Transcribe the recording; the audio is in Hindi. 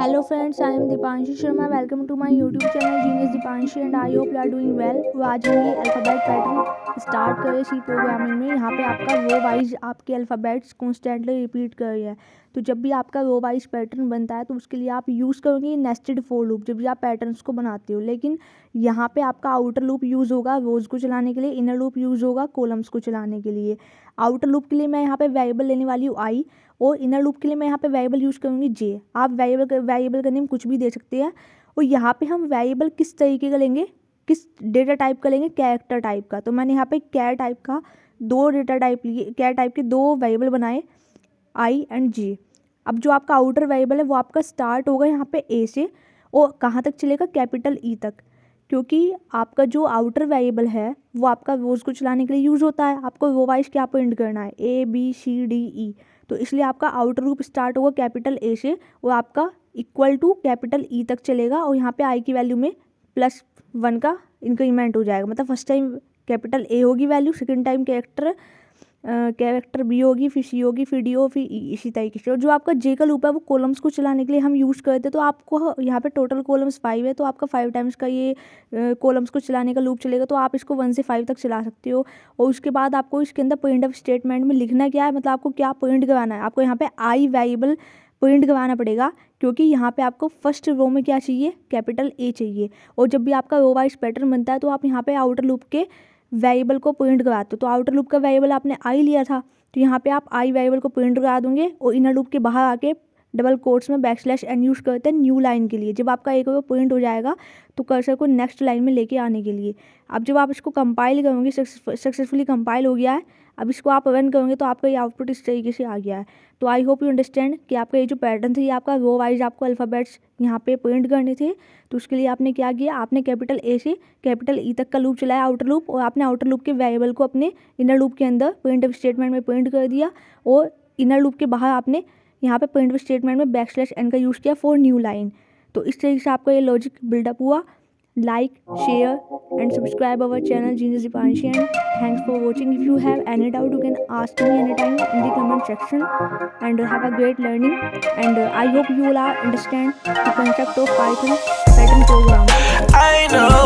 Hello friends, I am Dipanshu Sharma. Welcome to my YouTube channel Genius Dipanshu and I hope you are doing well. तो आज हम ये अल्फ़ाबेट पैटर्न स्टार्ट कर रहे हैं सी प्रोग्रामिंग में। यहाँ पे आपका रो वाइज आपके अल्फ़ाबेट्स कॉन्स्टेंटली रिपीट कर रही है। तो जब भी आपका रो वाइज पैटर्न बनता है तो उसके लिए आप यूज़ करोगे नेस्टेड फॉर लूप जब भी आप पैटर्न्स को बनाते हो। लेकिन यहाँ पे आपका आउटर लूप यूज़ होगा रोज़ को चलाने के लिए, इनर लूप यूज़ होगा कॉलम्स को चलाने के लिए। आउटर लूप के लिए मैं यहाँ पे वेरिएबल लेने वाली हूँ आई, और इनर लूप के लिए मैं यहाँ पे वेरिएबल यूज़ करूँगी जे। आप वेरिएबल का नेम कुछ भी दे सकते हैं। और यहाँ पे हम वेरिएबल किस तरीके का लेंगे, किस डेटा टाइप का लेंगे, कैरेक्टर टाइप का। तो मैंने यहाँ पे कैर टाइप का दो डेटा टाइप लिए, कैर टाइप के दो वेरिएबल बनाए आई एंड जे। अब जो आपका आउटर वेरिएबल है वो आपका स्टार्ट होगा यहाँ पे ए से और कहाँ तक चलेगा, कैपिटल ई तक, क्योंकि आपका जो आउटर वेरिएबल है वो आपका रोज़ को चलाने के लिए यूज़ होता है। आपको रो वाइज क्या प्रिंट करना है, A B C D E. तो इसलिए आपका आउटर लूप स्टार्ट होगा कैपिटल ए से और आपका इक्वल टू कैपिटल ई तक चलेगा। और यहाँ पे आई की वैल्यू में +1 का इंक्रीमेंट हो जाएगा। मतलब फर्स्ट टाइम कैपिटल ए होगी value, second time character B होगी, फिर सी होगी, फिर डी हो, फिर ई, इसी तरीके से। और जो आपका जे का लूप है वो कॉलम्स को चलाने के लिए हम यूज़ करते हैं। तो आपको यहाँ पे टोटल कॉलम्स 5 है, तो आपका 5 टाइम्स का ये कॉलम्स को चलाने का लूप चलेगा। तो आप इसको 1 से 5 तक चला सकते हो। और उसके बाद आपको इसके अंदर प्रिंट ऑफ स्टेटमेंट में लिखना क्या है, मतलब आपको क्या प्रिंट करवाना है। आपको यहाँ पे आई वेरिएबल प्रिंट करवाना पड़ेगा, क्योंकि यहाँ पे आपको फर्स्ट रो में क्या चाहिए, कैपिटल ए चाहिए। और जब भी आपका रो वाइज पैटर्न बनता है तो आप यहाँ पे आउटर लूप के वेरिएबल को प्रिंट करवाते हो। तो आउटर लूप का वेरिएबल आपने आई लिया था, तो यहाँ पे आप आई वेरिएबल को प्रिंट करा दोगे। और इनर लूप के बाहर आके डबल कोट्स में \n यूज़ करते हैं न्यू लाइन के लिए। जब आपका एक रो प्रिंट हो जाएगा तो कर्सर को नेक्स्ट लाइन में लेके आने के लिए। अब जब आप इसको कंपाइल करोगे, सक्सेसफुली कंपाइल हो गया है, अब इसको आप रन करोगे तो आपका ये आउटपुट इस तरीके से आ गया है। तो आई होप यू अंडरस्टैंड कि आपका ये जो पैटर्न था ये आपका रो वाइज आपको अल्फ़ाबेट्स यहाँ पे प्रिंट करने थे। तो उसके लिए आपने क्या किया, आपने कैपिटल ए से कैपिटल ई तक का लूप चलाया आउटर लूप, और आपने आउटर लूप के वेरिएबल को अपने इनर लूप के अंदर प्रिंट स्टेटमेंट में प्रिंट कर दिया। और इनर लूप के बाहर आपने यहाँ पे प्रिंट स्टेटमेंट में \n का यूज़ किया फॉर न्यू लाइन। तो इस तरीके से आपका ये लॉजिक बिल्डअप हुआ। Like, share and subscribe our channel Genius Dipanshu, and thanks for watching. If you have any doubt you can ask me anytime in the comment section, and have a great learning. And I hope you all understand the concept of Python pattern program. I know